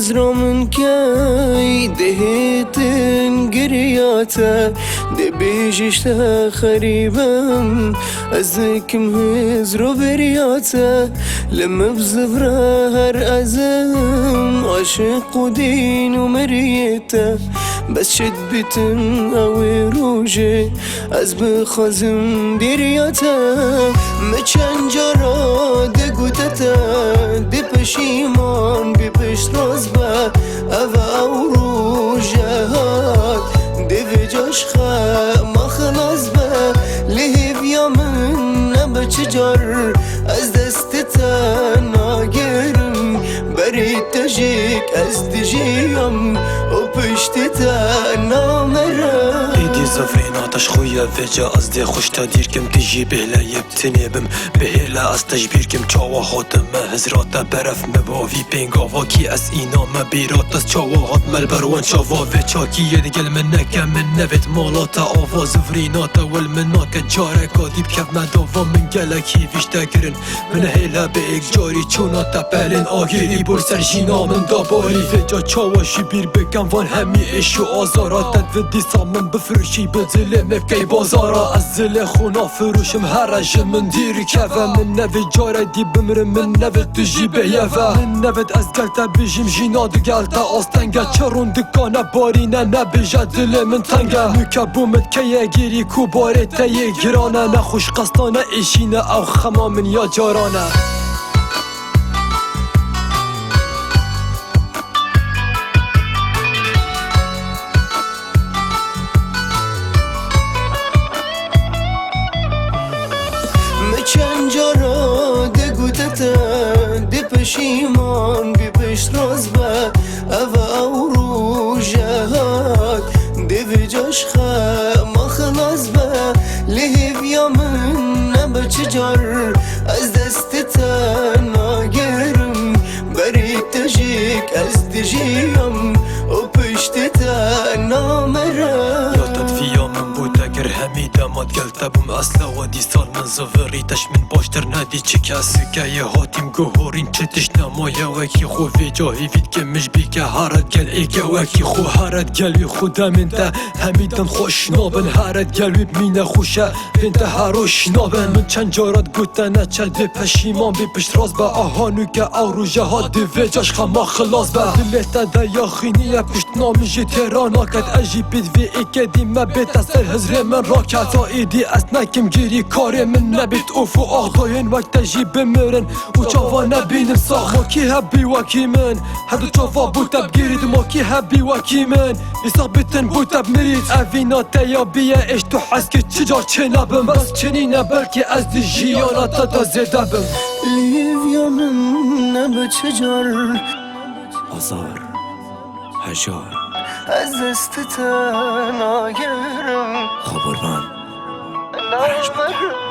هزرا من كاي دهيتن قرياتا دي بيجيشتا خريبا أزكم هزرو برياتا لما بزفرا هر أزم عاشق ودين ومريتا بس شد بتن أوي روجي از بخازم دیریاتا مچن جارا ده گوتتا ده پشیمان بی پشت راز با او روژه هات ده و جاش ما خلاص با لحیب یا من نبا چجار از دستتا ناگرم برید تجیک از دجیم و پشتتا نامرم ایدی زفرین آتش خویا وجا از ده خوشتا دیر کم تجی بهلا یبتنی بم بهلا از تجبیر کم چاوا خاتم هزراتا برف مباوی پینگاوا کی از اینا مبیرات از چاوا هات ملبروان چاوا و چاکی یدگل من نکم من نوید مالاتا آوا زفریناتا والمناک جارکا دیب کف مداوا من گلکی ویشتا گرن من هیلا به ایک جاری چوناتا پلین آگیری بر سر جینا من داباری وجا چاواشی بیر بکن وان همی اشو آزارات و دیسا من بفروشی بدل مبکی بازارا از زل خونا فروشم هر من دیر کفه من نوی جاره دی بمرم من نوی تجی بیفه من نوید از گلتا بیجیم جینا دو گلتا آستنگه چرون دکانه بارینه نبیجه دل من تنگه نوکه بومت که یه گیری کو باره تیه گرانه نخوش قصدانه ایشینه او خما من یا جارانه چند جارا ده گوتتا ده پشیمان بی پشت راز با او روژه هات ده و جاش ما خلاص با لحیب یا من نبا چجار از دستتا ناگرم برید تجیک از دجیم و پشتتا نامرم یادت فیا من بود اگر همی داماد گلتا بوم اصلا و دیسال من زوریتش من باشتر ندی چه کسی که یه هاتیم گوهورین چتش نمایه وکی خوفی جاهی وید که مش بی که هرد گل ایگه وکی خو هرد گلوی خودم انده همیدن خوش نابن هرد گلوی بمینه خوشه بنده هروش نابن من چند جارات گوته نچه ده پشیمان بی پشت راز با آهانو که او روژه ها ده ویجاش خما خلاص با دلتا ده یا خینیه پشت نامجی تیرانا کد اجی بید وی ایکه دی مبیت سر هزر من راکت تا ایدی از نکم گیری کار من نبیت اوف و آغداین وقت جی بمرن و چاوا نبینم ساخ ما کی هبی وکی من هدو چاوا بوتب گیرید ما کی هبی وکی من ایسا بیتن بوتب مرید اوینا تیا بیه اش تو حس که چجار چه نبم بس چنینه بلکه از دی جیاناتا دا زده بم لیویا من نبا چجار آزار هجار از دستتا ناگرم خبربان نامرم